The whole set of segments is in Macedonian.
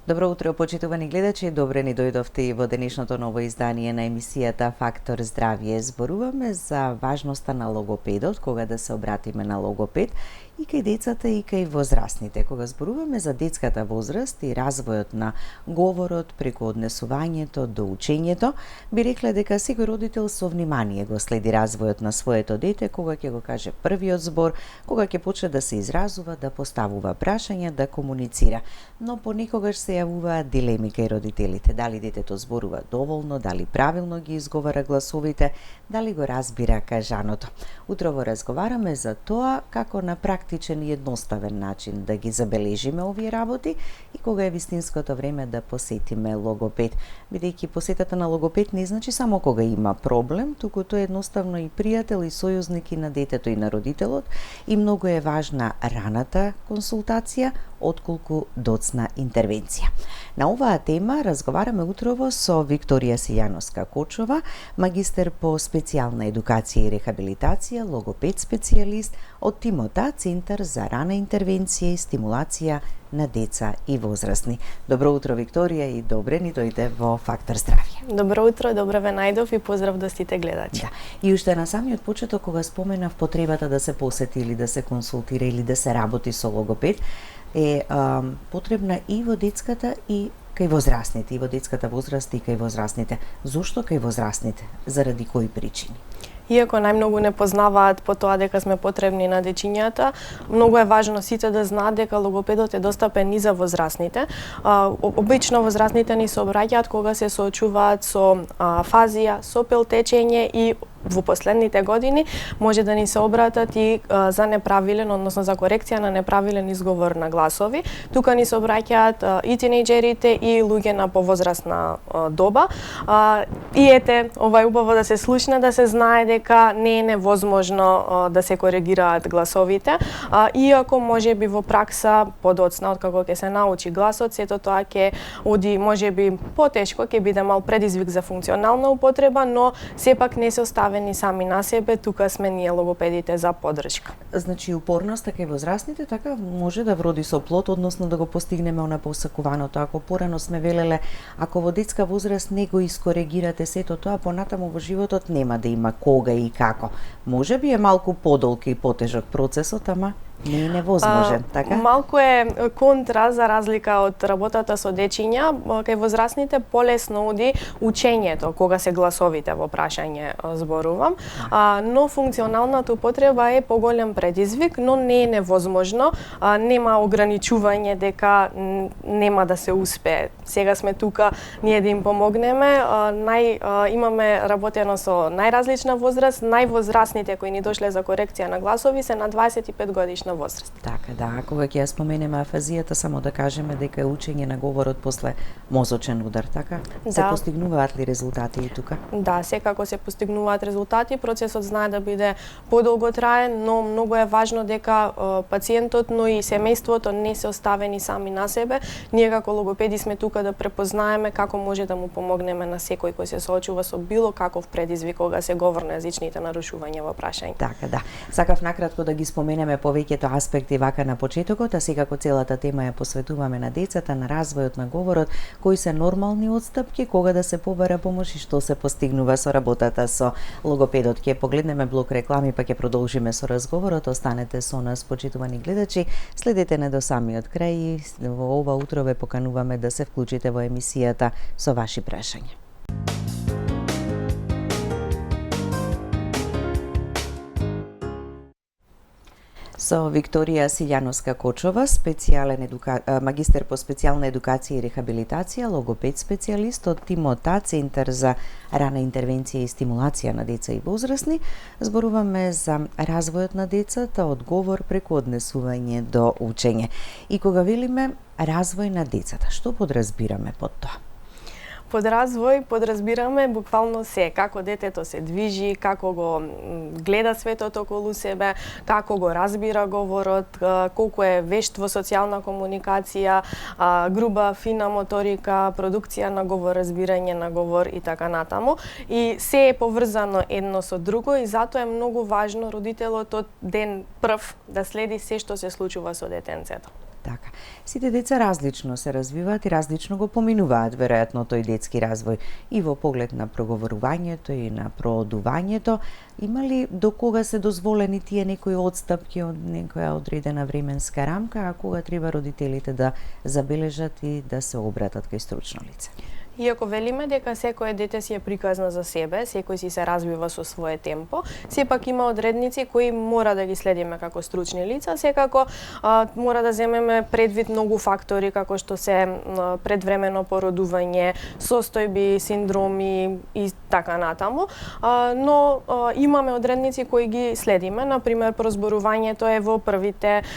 Добро утро, почитувани гледачи, добре ни дојдовте и во денешното ново издание на емисијата Фактор здравје. Зборуваме за важноста на логопедот, кога да се обратиме на логопед, и кај децата и кај возрастните. Кога зборуваме за детската возраст и развојот на говорот преку однесувањето до учењето, би рекле дека секој родител со внимание го следи развојот на своето дете, кога ќе го каже првиот збор, кога ќе почне да се изразува, да поставува прашања, да комуницира. Но понекогаш се јавуваат дилеми кај родителите, дали детето зборува доволно, дали правилно ги изговара гласовите, дали го разбира кажаното. Утрово разговараме за тоа како на практичен и едноставен начин да ги забележиме овие работи и кога е вистинското време да посетиме логопед. Бидејќи посетата на логопед не значи само кога има проблем, туку тоа е едноставно и пријател и сојузник и на детето и на родителот, и многу е важна раната консултација отколку доцна интервенција. На оваа тема разговараме утрово со Викторија Сијановска-Кочова, магистер по специјална едукација и рехабилитација, логопед специјалист од Тимота, Центар за рана интервенција и стимулација на деца и возрастни. Добро утро, Викторија, и добре ни дојде во Фактор здравје. Добро утро, добре ве најдов и поздрав до сите гледачи. Да. И уште на самиот почеток, кога споменав потребата да се посети или да се консултира или да се работи со логопед, е потребна и во детската и кај возрастните, и во детската возраст и кај возрастните. Зошто кај возрастните? Заради кои причини? Иако најмногу не познаваат по тоа дека сме потребни на дечињата, многу е важно сите да знаат дека логопедот е достапен и за возрастните. Обично возрастните ни се обраќаат кога се соочуваат со афазија, со пелтечење, и во последните години може да ни се обратат и за неправилен, односно за корекција на неправилен изговор на гласови. Тука ни се обраќаат и тинејџерите и луѓе на повозрастна доба. И ете, ова е убаво да се слушне, да се знае дека не е невозможно да се коригираат гласовите, иако може би во пракса подоцна, откако ќе се научи гласот, сето тоа ќе оди можеби потешко, ќе биде мал предизвик за функционална употреба, но сепак не се оставени сами на себе, тука сме ние логопедите за поддршка. Значи упорноста кај возрастните така може да вроди со плод, односно да го постигнеме она посакуваното. Ако порано сме велеле, ако во детска возраст не го искоригирате сето тоа, понатаму во животот нема да има кога и како. Може би е малку подолг и потежок процесот, ама не е невозможен, така? Малку е контра за разлика од работата со дечиња, кај возрастните полесно оди учењето кога се гласовите во прашање зборувам, но функционалната употреба е поголем предизвик, но не е невозможно, нема ограничување дека нема да се успее. Сега сме тука ние да им помогнеме, имаме работено со најразлична возраст, највозрастните кои ни дошле за корекција на гласови се на 25 годишна возраст. Така, да, кога ќе ја споменеме афазијата, само да кажеме дека е учење на говорот после мозочен удар, така? Да. Се постигнуваат ли резултати и тука? Да, секако се постигнуваат резултати, процесот знае да биде подолго траен, но многу е важно дека пациентот, но и семејството не се оставени сами на себе. Ние како логопеди сме тука да препознаеме како може да му помогнеме на секој кој се соочува со било каков предизвик кога се говорно-јазичните нарушувања во прашање. Така, да. Сакав накратко да ги споменеме повеќето аспекти вака на почетокот, а секако целата тема ја посветуваме на децата, на развојот на говорот, кои се нормални отстапки, кога да се побара помош и што се постигнува со работата со логопедот. Ќе погледнеме блок реклами, па ќе продолжиме со разговорот. Останете со нас, почитувани гледачи. Следете не до самиот крај и во ова утро ве покануваме да се вклучите во емисијата со ваши прашања. Со Викторија Сијановска-Кочова, магистер по специјална едукација и рехабилитација, логопед специјалист од Тимота, Центар за рана интервенција и стимулација на деца и возрастни, зборуваме за развојот на децата од говор преку однесување до учење. И кога велиме развој на децата, што подразбираме под тоа? Под развој подразбираме буквално се, како детето се движи, како го гледа светот околу себе, како го разбира говорот, колку е вешт во социјална комуникација, груба, фина моторика, продукција на говор, разбирање на говор и така натаму. И се е поврзано едно со друго и затоа е многу важно родителот од ден прв да следи се што се случува со детенцето. Така. Сите деца различно се развиваат и различно го поминуваат веројатно тој детски развој и во поглед на проговорувањето и на проодувањето. Има ли до кога се дозволени тие некои отстапки од некоја одредена временска рамка, а кога треба родителите да забележат и да се обратат кај стручно лице? Иако велиме дека секое дете си е приказна за себе, секој си се развива со свое темпо, сепак има одредници кои мора да ги следиме како стручни лица, секако мора да земеме предвид многу фактори како што се предвремено породување, состојби, синдроми и така натаму, но имаме одредници кои ги следиме, например прозборувањето е во првите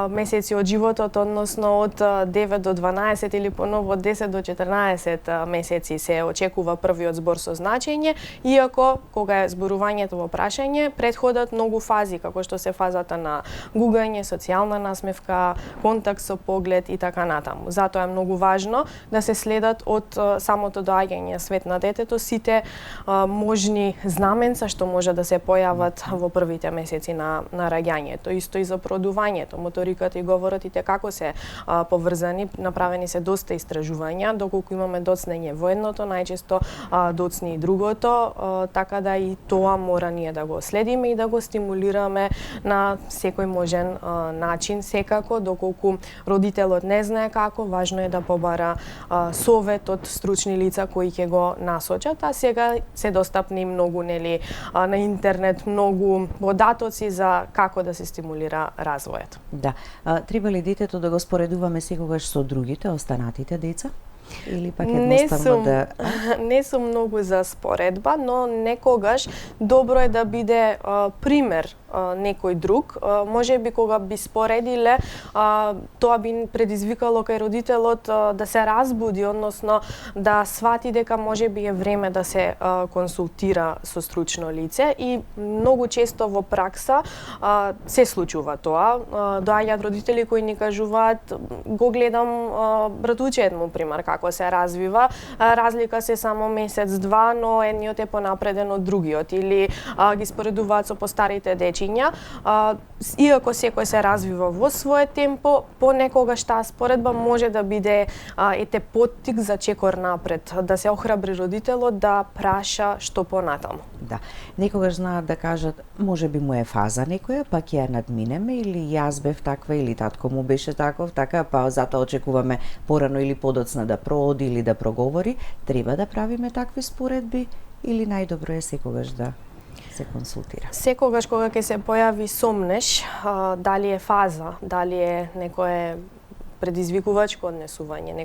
месеци од животот, односно од 9 до 12 или поново од 10 до 14 месеци се очекува првиот збор со значење, иако кога е зборувањето во прашање, предходат многу фази, како што се фазата на гугање, социјална насмевка, контакт со поглед и така натаму. Затоа е многу важно да се следат од самото доаѓање свет на детето сите можни знаменца што може да се појават во првите месеци на раѓањето. Исто и за продувањето, моториката и говорот и како се поврзани, направени се доста истражувања, доколку имаме доцнење во едното, најчесто доцни и другото, така да и тоа мора ние да го следиме и да го стимулираме на секој можен начин, секако, доколку родителот не знае како, важно е да побара совет од стручни лица кои ќе го насочат, а сега се достапни многу на интернет, многу податоци за како да се стимулира развојот. Да. Треба ли детето да го споредуваме секогаш со другите, останатите деца? Или пак едноставно не сум многу за споредба, но некогаш добро е да биде пример некој друг. Можеби кога би споредиле, тоа би предизвикало кај родителот да се разбуди, односно да свати дека можеби е време да се консултира со стручно лице и многу често во пракса се случува тоа. Доаѓаат родители кои ни кажуваат: го гледам братучеот му пример како се развива, разлика се само месец-два, но едниот е понапреден од другиот, или ги споредуваат со постарите дечиња. Иако секој се развива во свое темпо, понекогаш таа споредба може да биде поттик за чекор напред, да се охрабри родителот да праша што понатаму. Да. Некогаш знаат да кажат: можеби му е фаза некоја, па ќе ја надминеме, или јас бев таква, или татко му беше таков, така, па затоа очекуваме порано или подоцна да прооди или да проговори. Треба да правиме такви споредби или најдобро е секогаш да се консултира? Секогаш кога ќе се појави сомнеш, дали е фаза, дали е некое предизвикувачко однесување,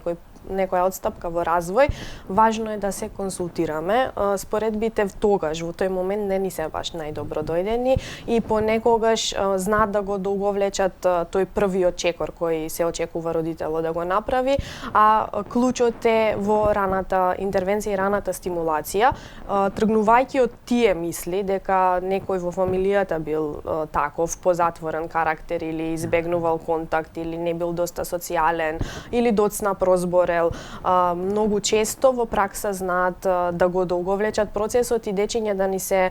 некоја отстапка во развој, важно е да се консултираме. Споредбите тогаш, во тој момент, не ни се баш најдобро дојдени и понекогаш знаат да го долговлечат тој првиот чекор кој се очекува родителот да го направи, а клучот е во раната интервенција и раната стимулација. Тргнувајќи од тие мисли дека некој во фамилијата бил таков, позатворен карактер, или избегнувал контакт, или не бил доста социјален, или доцна прозбор, многу често во пракса знаат да го долговлечат процесот и дечиња да ни се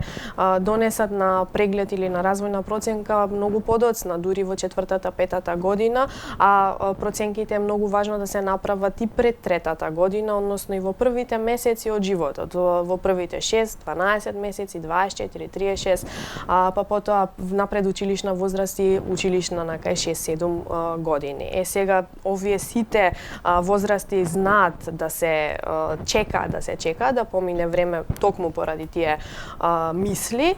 донесат на преглед или на развојна проценка многу подоцна, дури во 4-5 година, а проценките е многу важно да се направат и пред 3-та година, односно и во првите месеци од животот, во првите 6, 12 месеци, 24, 36, па потоа на предучилишна возраст и училишна на кај 6-7 години. Сега овие сите возрасти знаат да се чека да помине време токму поради тие мисли,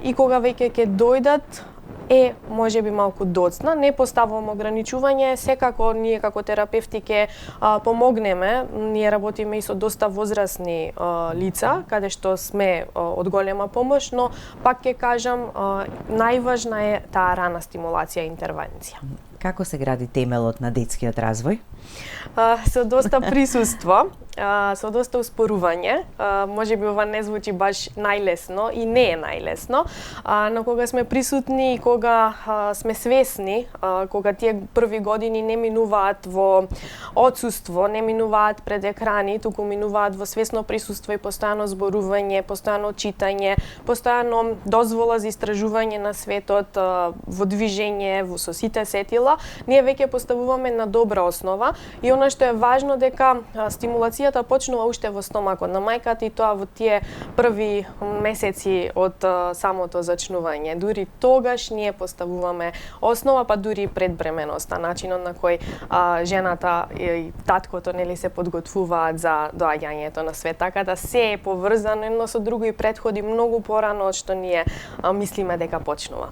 и кога веќе ќе дојдат можеби малку доцна, не поставувам ограничување, секако ние како терапевти ќе помогнеме. Ние работиме и со доста возрастни лица, каде што сме од голема помош, но пак ќе кажам, најважна е таа рана стимулација и интервенција. Како се гради темелот на детскиот развој? Со доста присуство, со доста успорување. Можеби ова не звучи баш најлесно и не е најлесно, но кога сме присутни и кога сме свесни, кога тие први години не минуваат во отсуство, не минуваат пред екрани, туку минуваат во свесно присуство и постојано зборување, постојано читање, постојано дозвола за истражување на светот, во движење, со сите сетила, правила, ние веќе поставуваме на добра основа и она што е важно дека стимулацијата почнува уште во стомакот на мајката и тоа во тие први месеци од самото зачнување. Дури тогаш ние поставуваме основа, па дури и пред бременоста, начинот на кој жената и таткото нели се подготвуваат за доаѓањето на свет. Така да се е поврзано едно со друго и претходи многу порано од што ние мислиме дека почнува.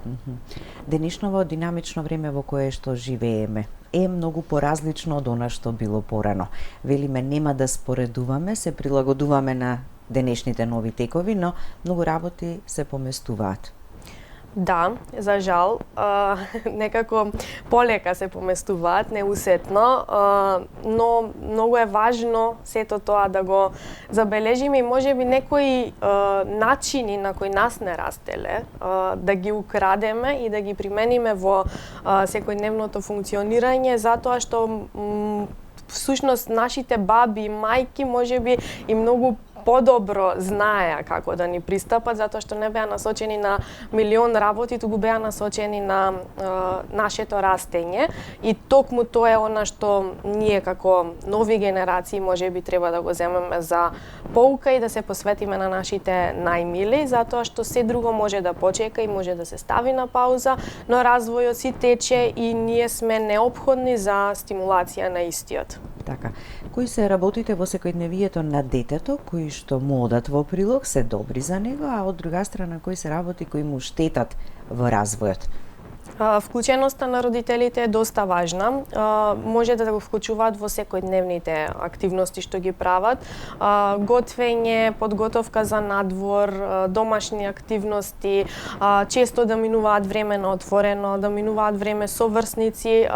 Денешново динамично време во кое што живееме е многу поразлично од она што било порано. Велиме нема да споредуваме, се прилагодуваме на денешните нови текови, но многу работи се поместуваат. Да, за жал, некако полека се поместуваат, неусетно, но многу е важно сето тоа да го забележиме и можеби некои начини на кои нас не растеле, да ги украдеме и да ги примениме во секојдневното функционирање, затоа што всушност нашите баби и мајки можеби и многу подобро знаеа како да ни пристапат, затоа што не беа насочени на милион работи, туку беа насочени на нашето растење. И токму тоа е она што ние како нови генерации можеби треба да го земеме за поука и да се посветиме на нашите најмили, затоа што се друго може да почека и може да се стави на пауза, но развојот си тече и ние сме неопходни за стимулација на истиот. Така, кои се работите во секојдневието на детето, кои што му одат во прилог, се добри за него, а од друга страна кои се работи кои му штетат во развојот? Вклученоста на родителите е доста важна. Може да го вклучуваат во секојдневните активности што ги прават. Готвење, подготовка за надвор, домашни активности, често да минуваат време на отворено, да минуваат време со врсници,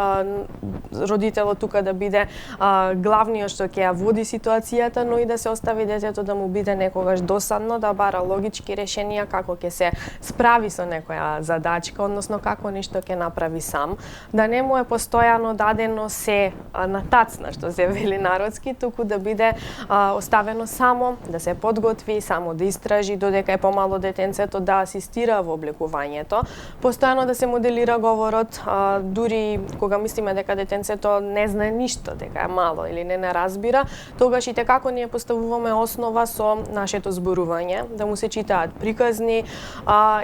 родителот тука да биде главниот што ќе ја води ситуацијата, но и да се остави детето да му биде некогаш досадно, да бара логички решенија како ќе се справи со некоја задачка, односно како нешто ќе направи сам, да не му е постојано дадено се на тацна, што се вели народски, туку да биде оставено само, да се подготви, само да истражи, додека е помало детенцето да асистира во облекувањето, постојано да се моделира говорот, дури кога мислиме дека детенцето не знае ништо, дека е мало или не разбира, тогаш и како ние поставуваме основа со нашето зборување, да му се читаат приказни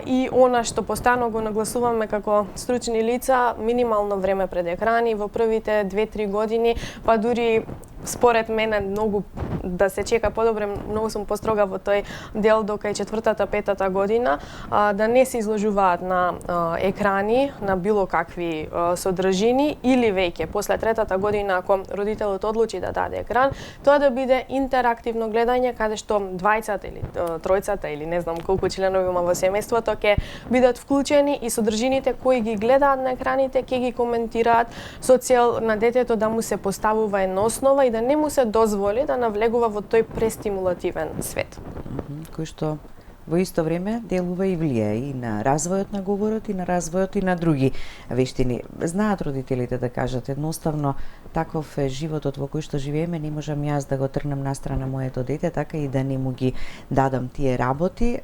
и она што постојано го нагласуваме како стручни лица, минимално време пред екрани во првите 2-3 години, па дури според мене многу да се чека подобре, многу сум построга во тој дел дока и 4-5 година, да не се изложуваат на екрани, на било какви содржини или веќе после 3-та година ако родителот одлучи да даде екран, тоа да биде интерактивно гледање каде што двајцата или тројцата или не знам колку членови има во семејството ќе бидат вклучени и содржините кои ги гледаат на екраните ќе ги коментираат со цел на детето да му се поставува една основа и да не му се дозволи да навлегува во тој престимулативен свет. Кој што во исто време делува и влијае и на развојот на говорот и на развојот и на други вештини. Знаат родителите да кажат едноставно таков е животот во кој што живееме, не можам јас да го трнам настрана моето дете, така и да не му ги дадам тие работи.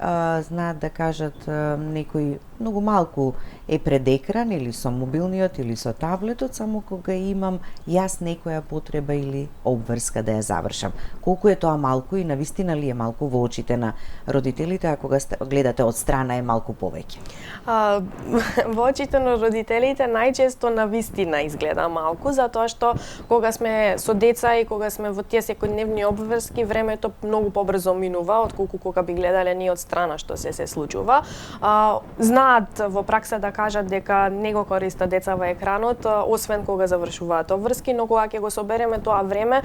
Знаат да кажат некој многу малку е пред екран или со мобилниот или со таблетот, само кога имам јас некоја потреба или обврска да ја завршам. Колку е тоа малку и навистина ли е малку во очите на родителите, а кога гледате од страна е малку повеќе? Во очите на родителите најчесто навистина изгледа малку, затоа што кога сме со деца и кога сме во тие секојдневни обврски, времето многу побрзо минува отколку кога би гледале ние од страна што се случува. Знаат во пракса да кажат дека не го користат деца во екранот, освен кога завршуваат обврски, но кога ќе го собереме тоа време,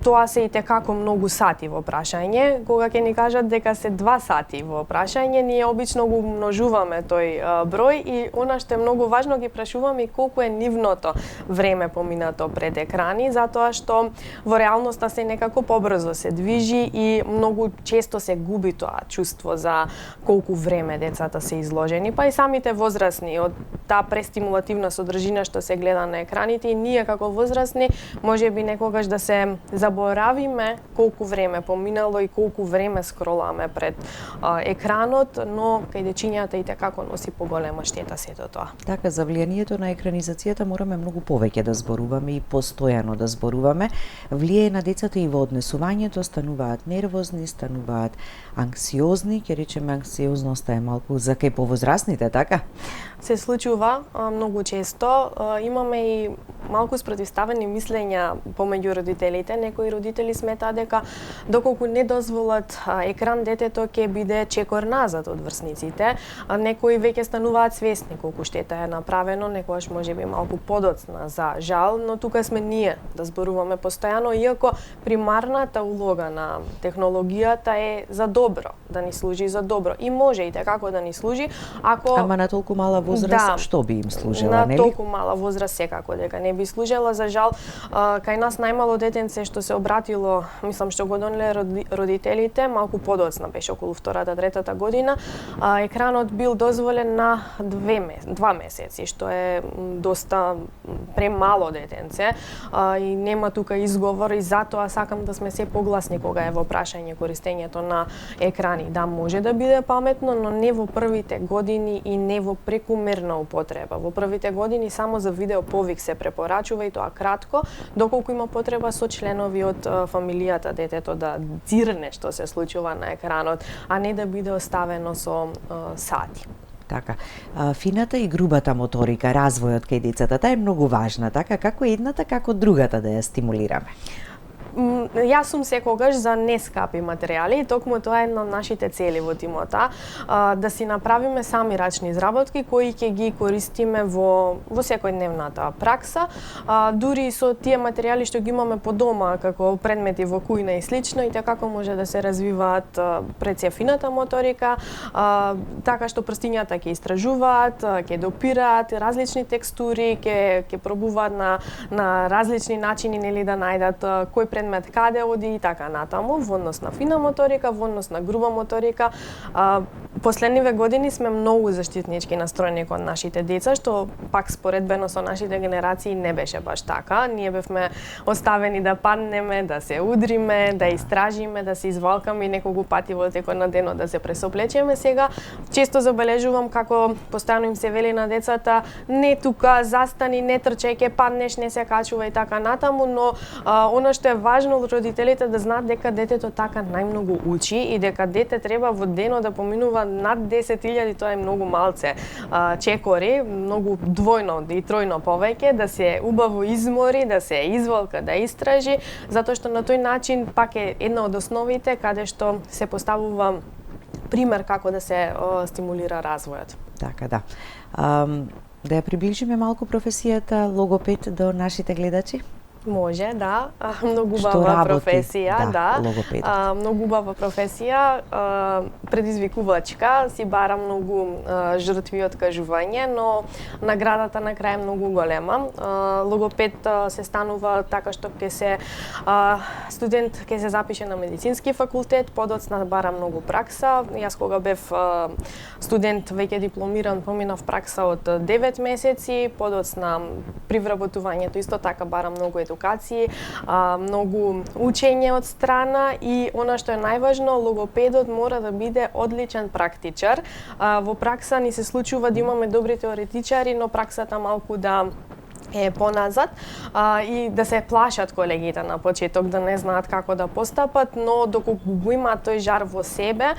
тоа се и текако многу сати во прашање. Кога ќе ни кажат дека се 2 сати во прашање, ние обично го умножуваме тој број и она што е многу важно ги прашуваме колку е нивното време поминато пред екрани, затоа што во реалноста се некако побрзо се движи и многу често се губи тоа чувство за колку време децата се изложени, па и самите возрасни од таа престимулативна содржина што се гледа на екраните и ние како возрасни можеби некогаш да се заборавиме колку време поминало и колку време скроламе пред екранот, но кај дечињата и како носи поголема штета сето тоа. Така, за влијанието на екранизацијата мораме многу повеќе да зборуваме и постојано да зборуваме. Влијае на децата и во однесувањето, стануваат нервозни, стануваат анксиозни, ќе речеме анксиозноста е малку за кај повозрасните, така? Се случува многу често. Имаме и малку спротивставени мислења помеѓу родителите. Некои родители сметаат дека доколку не дозволат екран, детето ќе биде чекор назад од врсниците. Некои веќе стануваат свесни колку штета е направено, некогаш можеби малку подоцна за жал, но тука сме ние да зборуваме постојано, иако примарната улога на технологијата е за добро, да ни служи за добро. И може и како да ни служи, ако... Ама на толку мала возраст, што би им служела, нели? На толку мала возраст секако дека не би служела. За жал, кај нас најмало детенце што се обратило, мислам што го донеле родителите, малку подоцна беше околу втората, третата година, екранот бил дозволен на 2 месеци, што е доста премало детенце и нема тука изговор, и затоа сакам да сме се погласни кога е во прашање користењето на екрани. Да, може да биде паметно, но не во првите години и не во прекумерна употреба. Во првите години само за видео повик се препорачува, и тоа кратко, доколку има потреба со членови од фамилијата детето да дзирне што се случува на екранот, а не да биде оставено со сати. Така, фината и грубата моторика, развојот кај децата, таа е многу важна, така, како едната, како другата да ја стимулираме? Јас сум секогаш за нескапи материјали, и токму тоа е една од нашите цели во тимота, да си направиме сами рачни изработки кои ќе ги користиме во секојдневната пракса, дури со тие материјали што ги имаме по дома, како предмети во кујна и слично, и како може да се развиваат пред се фината моторика, така што прстињата ќе истражуваат, ќе допираат различни текстури, ќе пробуваат на различни начини, нели, да најдат кој предмет каде оди и така натаму, во однос на фина моторика, во однос на груба моторика. Последниве години сме многу заштитнички настроени кон нашите деца, што пак споредбено со нашите генерации не беше баш така. Ние бевме оставени да паднеме, да се удриме, да истражиме, да се извалкаме и неколку пати во текот на денот да се пресоплечеме. Сега често забележувам како постојано им се вели на децата: не тука, застани, не трчај, ќе паднеш, не се качува и така натаму, но она што е важно родителите да знаат дека детето така најмногу учи и дека дете треба во денот да поминува над 10.000, тоа е многу малце, чекори, многу двојно и тројно повеќе, да се убаво измори, да се изволка, да истражи, затоа што на тој начин пак е една од основите каде што се поставува пример како да се стимулира развојот. Така, да. Да ја приближиме малку професијата логопед до нашите гледачи? Може, да. Многу убава професија, да. Многу убава професија, предизвикувачка, си бара многу жртви од кажување, но наградата на крај е многу голема. Логопед се станува така што студент ќе се запише на медицински факултет, подоцна бара многу пракса. Јас кога бев студент веќе дипломиран, поминав пракса од 9 месеци, подоцна при вработувањето исто така бара многу едукации, многу учење од страна, и она што е најважно, логопедот мора да биде одличен практичар. Во пракса ни се случува да имаме добри теоретичари, но праксата малку да е поназад, и да се плашат колегите на почеток, да не знаат како да постапат, но доколку го имаат тој жар во себе,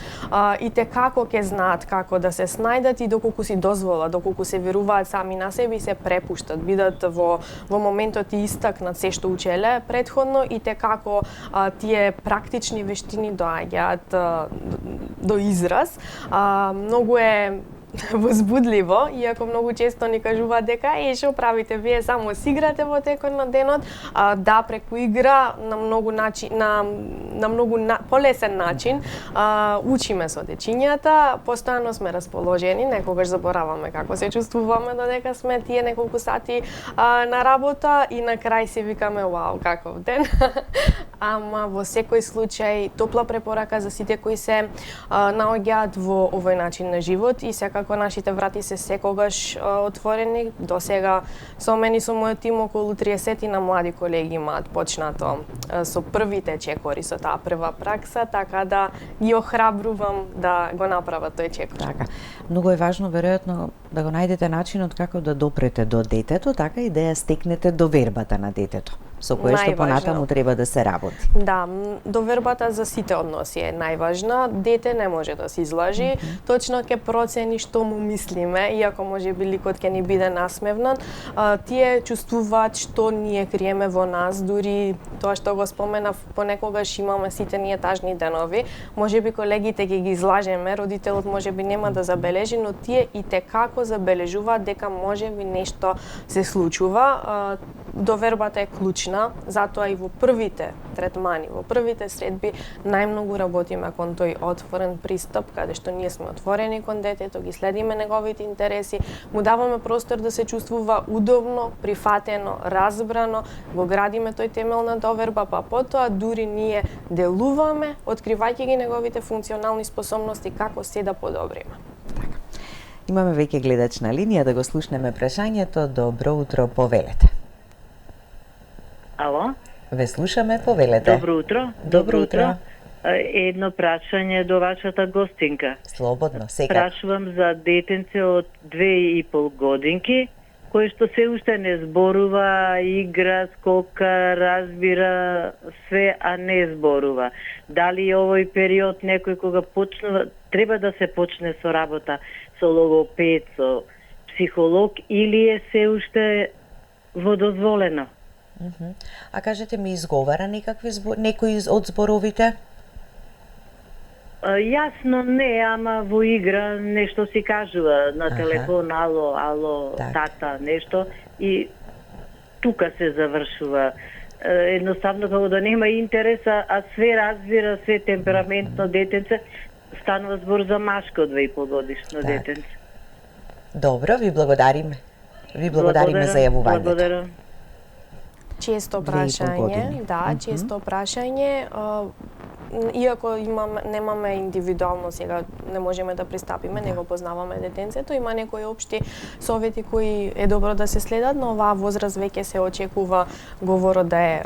и те како ќе знаат како да се снајдат, и доколку си дозволат, доколку се веруваат сами на себе и се препуштат, бидат во моментот и истакнат се што учеле предходно, и те како тие практични вештини доаѓаат до израз. Многу е возбудливо, иако многу често ни кажуваат дека што правите вие, само си играте во текот на денот. Да, преку игра на многу полесен начин учиме со дечињата, постојано сме расположени, некогаш забораваме како се чувствуваме додека сме тие неколку сати на работа, и на крај си викаме вау, каков ден. Ама во секој случај топла препорака за сите кои се наоѓаат во овој начин на живот, и секако како нашите врати се секогаш отворени. До сега со мене и со мојот тим околу 30 на млади колеги имаат почнато со првите чекори, со таа прва пракса, така да ги охрабрувам да го направат тој чекор. Така. Многу е важно веројатно да го најдете начинот како да допрете до детето, така и да ја стекнете довербата на детето, со кое што понатаму треба да се работи. Да, довербата за сите односи е најважна. Дете не може да се излажи, точно ќе процени што му мислиме, иако може би ликот ќе ни биде насмевнат. Тие чувствуваат што ние криеме во нас, дури тоа што го споменав, понекогаш имаме сите ние тажни денови, може би колегите ќе ги излажеме, родителот може би нема да забележи, но тие и те како забележуваат дека може би нешто се случува. Довербата е клучна, затоа и во првите третмани, во првите средби најмногу работиме кон тој отворен пристап, каде што ние сме отворени кон детето, ги следиме неговите интереси, му даваме простор да се чувствува удобно, прифатено, разбрано, го градиме тој темел на доверба, па потоа дури ние делуваме, откривајќи ги неговите функционални способности како се да подобриме. Така. Имаме веќе гледач на линија, да го слушнеме прашањето. Добро утро, повелете. Ало? Ве слушаме, повелете. Добро утро. Добро утро. Едно прашање до вашата гостинка. Слободно, секако. Прашувам за детенце од 2,5 годинки, кој што се уште не зборува, игра, скока, разбира све, а не зборува. Дали овој период некој кога почнува, треба да се почне со работа со логопед, со психолог, или е се уште водозволено? А кажете ми, изговара некои од зборовите? Јасно не, ама во игра нешто си кажува на телефон, ало, ало, так, тата, нешто, и тука се завршува. Едноставно како да нема интерес, а све разбира, све темпераментно детенце, станува збор за машко 2,5 годишно детенце. Добро, ви благодариме. Ви благодариме за јавувањето. Благодарам. Често прашање, да, често прашање. Иако немаме индивидуално сега, не можеме да пристапиме, не го познаваме детенцето, има некои општи совети кои е добро да се следат, но оваа возраст веќе се очекува говорот да е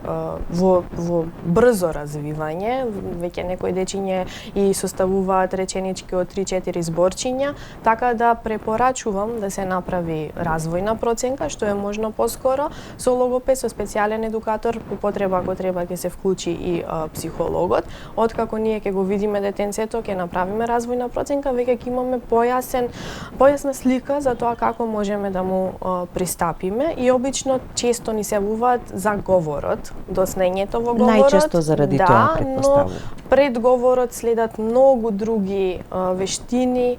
во брзо развивање, веќе некои дечиња и составуваат реченички од 3-4 зборчиња, така да препорачувам да се направи развојна проценка, што е можно поскоро, со логопед, со специјален едукатор, по потреба ако треба ќе се вклучи и психологот. Откако ние ќе го видиме детенцето, ќе направиме развојна проценка, веќе ќе имаме појасна слика за тоа како можеме да му пристапиме, и обично често ни се јавуваат за говорот, доснењето во говорот. Најчесто заради тоа, претпоставувам. Но пред говорот следат многу други вештини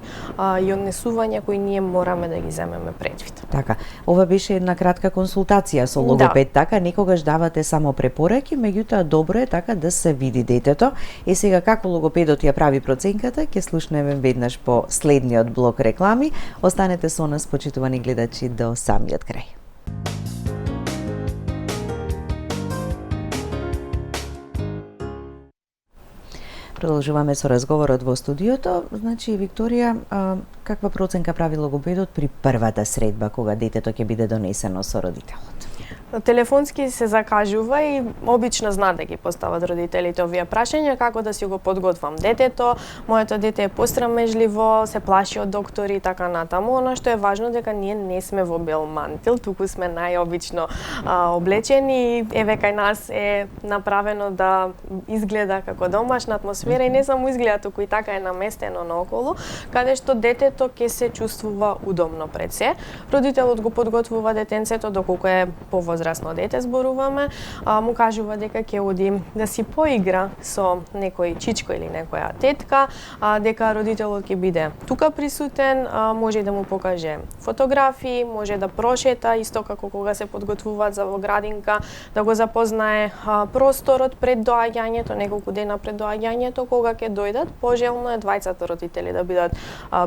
и однесувања кои ние мораме да ги земеме предвид. Така, ова беше една кратка консултација со логопед, така, некогаш давате само препораки, меѓутоа добро е така да се види детето. И сега како логопедот ја прави проценката, ќе слушнеме веднаш по следниот блок реклами. Останете со нас, почитувани гледачи, до самиот крај. Продолжуваме со разговорот во студиото. Значи, Викторија, каква проценка прави логопедот при првата средба, кога детето ќе биде донесено со родителот? Телефонски се закажува и обично знаат да ги постават родителите овие прашања, како да си го подготвам детето, моето дете е пострамежливо, се плаши од доктори и така натаму. Она што е важно дека ние не сме во бел мантил, туку сме најобично облечени, и еве кај нас е направено да изгледа како домашна атмосфера и не само изгледа, туку и така е наместено наоколу, каде што детето ќе се чувствува удобно пред се. Родителот го подготвува детенцето доколку е повозрасно дете, зборуваме, му кажува дека ќе оди да си поигра со некој чичко или некоја тетка, дека родителот ќе биде тука присутен, може да му покаже фотографии, може да прошета, исто како кога се подготвуваат за во градинка, да го запознае просторот пред доаѓањето, неколку дена пред доаѓањето, кога ќе дојдат. Пожелно е двајцата родители да бидат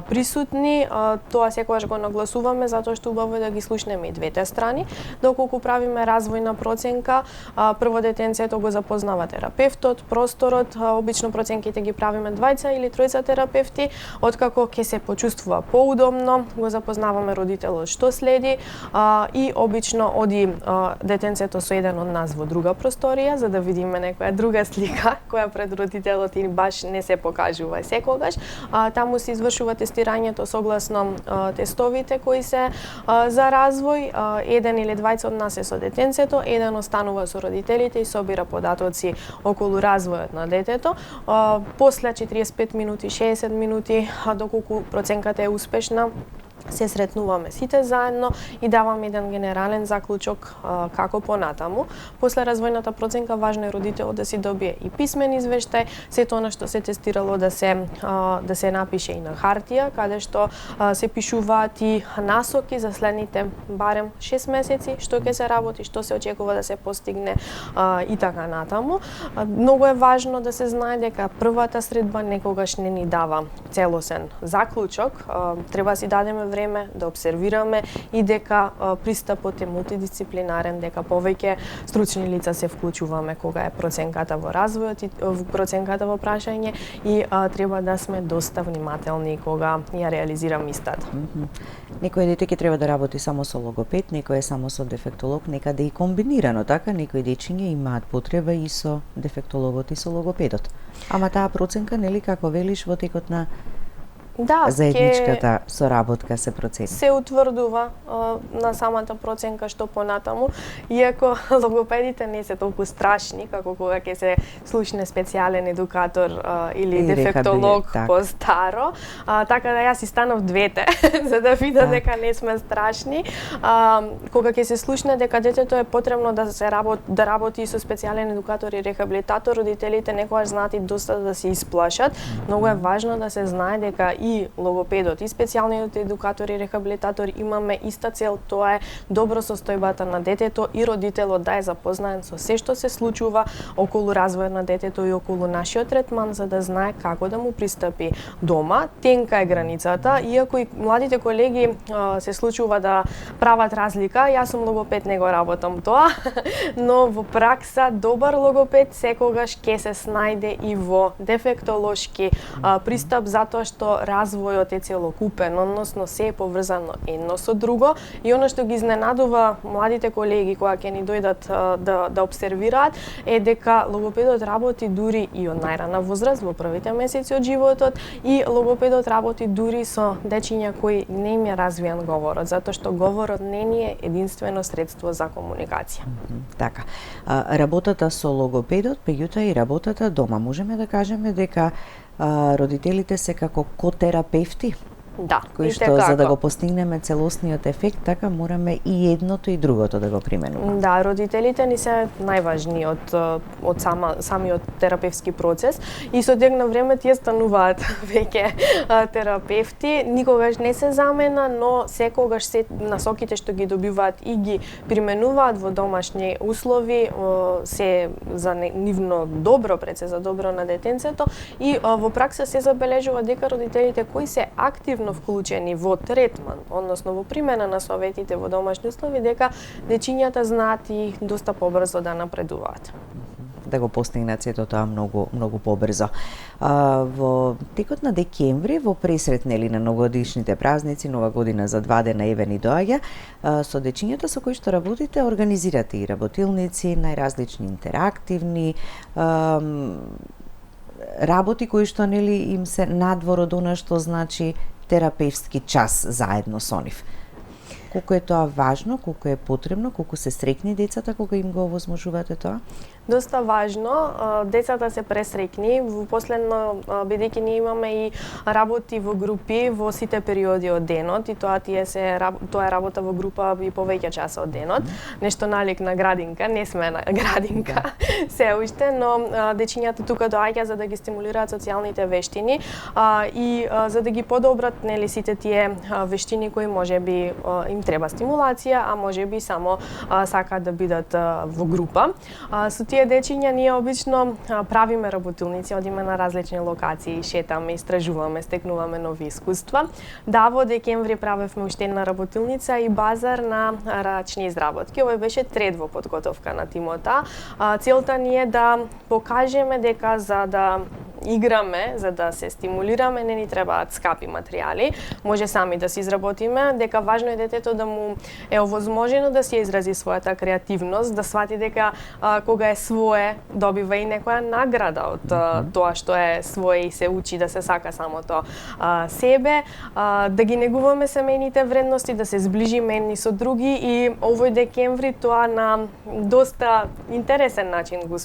присутни, тоа секогаш го нагласуваме, затоа што убаво е да ги слушнеме и двете страни, доколку Ако правиме развојна проценка, прво детенцето го запознава терапевтот, просторот, обично проценките ги правиме двајца или тројца терапевти, откако ќе се почувствува поудобно, го запознаваме родителот што следи и обично оди детенцето со еден од нас во друга просторија за да видиме некоја друга слика која пред родителот и баш не се покажува секогаш. Таму се извршува тестирањето согласно тестовите кои се за развој. Еден или двајца од нас е со детенцето, еден останува со родителите и собира податоци околу развојот на детето. После 45 минути, 60 минути, доколку проценката е успешна, се сретнуваме сите заедно и даваме еден генерален заклучок како понатаму. После развојната проценка важно е родителот да си добие и писмен извештај, сето она што се тестирало да се напише и на хартија, каде што се пишуваат и насоки за следните барем 6 месеци, што ќе се работи, што се очекува да се постигне и така натаму. Многу е важно да се знае дека првата средба некогаш не ни дава целосен заклучок, треба си дадеме време да обсервираме и дека пристапот е мултидисциплинарен, дека повеќе стручни лица се вклучуваме кога е проценката во развојот и проценката во прашање и треба да сме доста внимателни кога ја реализираме истата. Некој дете ќе треба да работи само со логопед, некој е само со дефектолог, некаде и комбинирано, така? Некои дечиња имаат потреба и со дефектологот и со логопедот. Ама таа проценка, нели, како велиш, во текот на заедничката соработка се процени. Се утврдува на самата проценка што понатаму, иако логопедите не се толку страшни како кога ќе се слушне специјален едукатор или дефектолог по-старо, така да јас и станав двете за да видам дека не сме страшни. Кога ќе се слушне дека детето е потребно да работи со специјален едукатор и рехабилитатор, родителите некогаш знаат и доста да се исплашат. Многу е важно да се знае дека и логопедот, и специјалниот едукатор и рехабилитатор имаме иста цел, тоа е добро состојбата на детето и родителот да е запознаен со се што се случува околу развојот на детето и околу нашиот третман, за да знае како да му пристапи дома. Тенка е границата, иако и младите колеги се случува да прават разлика, јас сум логопед, не го работам тоа, но во пракса добар логопед секогаш ќе се снајде и во дефектолошки пристап, затоа што развојот е целокупен, односно се е поврзано едно со друго и она што ги изненадува младите колеги кога ќе ни дојдат да обсервираат е дека логопедот работи дури и од најрана возраст во првите месеци од животот и логопедот работи дури со дечиња кои не им е развиен говорот, затоа што говорот не ни е единствено средство за комуникација. Така. Работата со логопедот, меѓутоа и работата дома, можеме да кажеме дека родителите се како котерапевти? Да, кои што за да го постигнеме целосниот ефект, така мораме и едното и другото да го применуваме. Да, родителите ни се најважни од самиот терапевски процес и со тек на време тие стануваат веќе терапевти, никогаш не се замена, но секогаш се насоките што ги добиваат и ги применуваат во домашни услови се за нивно добро, пред се за добро на детенцето и во пракса се забележува дека родителите кои се активно вклучени во третман, односно во примена на советите во домашни услови, дека дечињата знаат и доста побрзо да напредуваат. Да го постигнат сето тоа многу побрзо. Во текот на декември, во пресрет на новогодишните празници, нова година за 2 дена еве ни доаѓа, со дечињата со кои што работите, организирате и работилници, најразлични интерактивни работи кои што им се надвор од она што значи терапевски час заедно со нив. Колку е тоа важно, колку е потребно, колку се среќни децата кога им го овозможувате тоа? Доста важно, децата се пресреќни, во последно бидејќи ние имаме и работи во групи во сите периоди од денот и тоа е работа во група и повеќе часа од денот. Нешто налик на градинка, не сме на градинка се уште, но дечињата тука доаѓа за да ги стимулираат социјалните вештини и за да ги подобрат сите тие вештини кои можеби им треба стимулација, а можеби само сакаат да бидат во група. Со тие тие дечиња ние обично правиме работилници, одиме на различни локации, шетаме, истражуваме, стекнуваме нови искуства. Да, во декември правевме уште една работилница и базар на рачни изработки. Овој беше трет во подготовка на тимота. Целта ни е да покажеме дека за да играме, за да се стимулираме, не ни требаат скапи материјали. Може сами да се изработиме, дека важно е детето да му е овозможено да си изрази својата креативност, да свати дека кога е свое, добива и некоја награда од тоа што е свое и се учи да се сака самото себе, да ги негуваме семејните вредности, да се зближиме едни со други и овој декември тоа на доста интересен начин го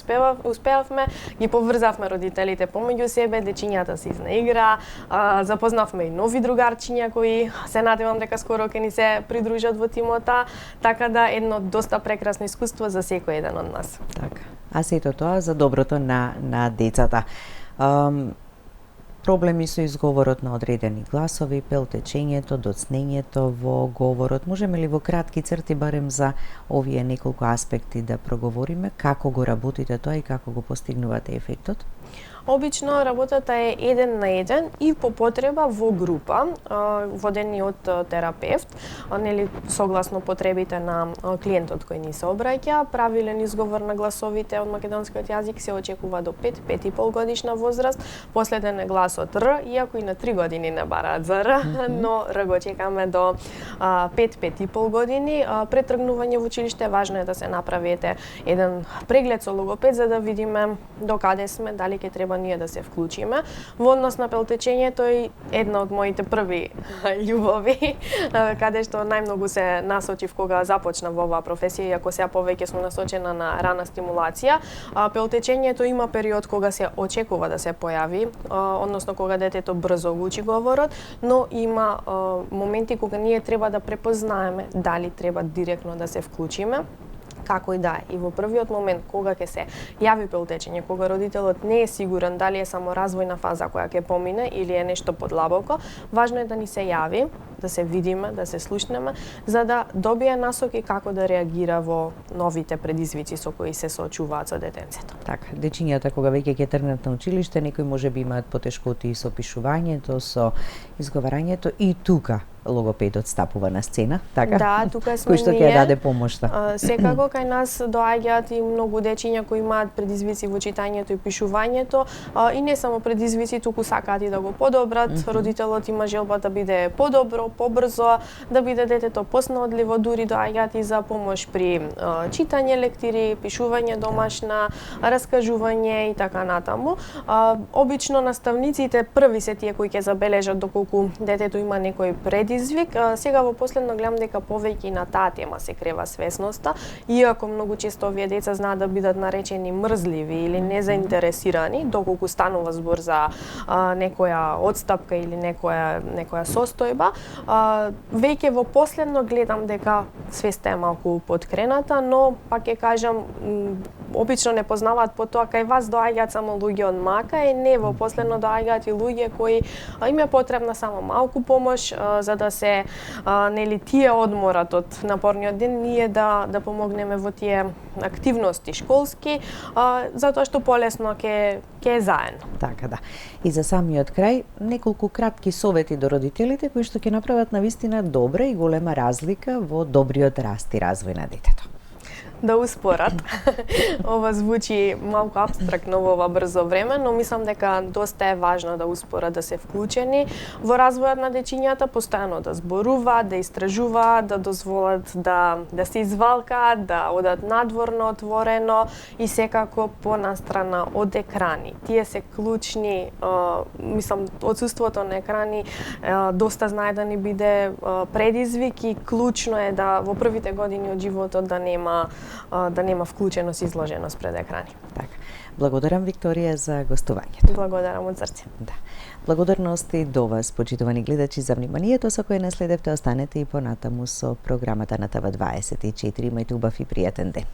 успеавме, ги поврзавме родителите помеѓу себе, дечињата се изнаиграа, запознавме и нови другарчиња кои се надевам дека скоро ќе ни се придружат во тимота, така да едно доста прекрасно искуство за секој еден од нас. Така. А сето тоа за доброто на децата. Проблеми со изговорот на одредени гласови, пелтечењето, доцнењето во говорот. Можеме ли во кратки црти барем за овие неколку аспекти да проговориме како го работите тоа и како го постигнувате ефектот? Обично работата е 1 на 1 и по потреба во група, водени од терапевт, нели согласно потребите на клиентот кој ни се обраќа. Правилен изговор на гласовите од македонскиот јазик се очекува до 5-5,5 годишна возраст. Последен е гласот Р, иако и на 3 години не бараат за Р, но Р го чекаме до 5-5,5 години. Пред тргнување во училиште важно е да се направи еден преглед со логопед за да видиме до каде сме, дали ќе треба ние да се вклучиме. Во однос на пелтечењето е една од моите први љубови, каде што најмногу се насочив кога започнав во оваа професија, иако сега повеќе сум насочена на рана стимулација. Пелтечењето има период кога се очекува да се појави, односно кога детето брзо го учи говорот, но има моменти кога ние треба да препознаеме дали треба директно да се вклучиме. Како и да е. И во првиот момент кога ќе се јави пелтечење, кога родителот не е сигурен дали е само развојна фаза која ќе помине или е нешто подлабоко, важно е да ни се јави, да се видиме, да се слушнеме, за да добие насоки како да реагира во новите предизвици со кои се соочуваат со детенцето. Така, дечињата кога веќе ќе тргнат на училиште, некои можеби имаат потешкоти со пишувањето, со изговарањето и тука логопедот стапува на сцена, така? Да, тука сме кој што ќе даде помошта. Секако кај нас доаѓаат и многу дечиња кои имаат предизвици во читањето и пишувањето, и не само предизвици, туку сакаат и да го подобрат. Родителот има желба да биде подобро, побрзо, да биде детето поснаодливо, дури доаѓаат и за помош при читање лектири, пишување домашна, раскажување и така натаму. Обично наставниците први се тие кои ќе забележат доколку детето има некој предизвик. Сега во последно гледам дека повеќе на таа тема се крева свесноста, иако многу често овие деца знаат да бидат наречени мрзливи или незаинтересирани, доколку станува збор за некоја одстапка или некоја состојба. Веќе во последно гледам дека свеста е малку подкрената, но пак ќе кажам, обично не познаваат по тоа кај вас доаѓаат само луѓе од мака и не, во последно доаѓаат и луѓе кои им е потребна само малку помош за да се нели тие одморат од напорниот ден, ние да помогнеме во тие активности школски, затоа што полесно ќе е заедно. Така да. И за самиот крај, неколку кратки совети до родителите кои што ќе направат навистина добра и голема разлика во добриот раст и развој на детето. Да успорат. Ова звучи малку апстрактно во ова брзо време, но мислам дека доста е важно да успорат, да се вклучени во развојот на дечињата, постојано да зборуваат, да истражуваат, да дозволат да се извалкаат, да одат надворно, отворено и секако понастрана од екрани. Тие се клучни, мислам, отсуството на екрани доста знае да ни биде предизвик и клучно е да во првите години од животот да нема вклученост и изложеност пред екрани. Така. Благодарам, Викторија, за гостувањето. Благодарам од срце. Да. Благодарности до вас, почитувани гледачи, за вниманието со кое наследевте. Останете и понатаму со програмата на ТВ24. Имајте убав и пријатен ден.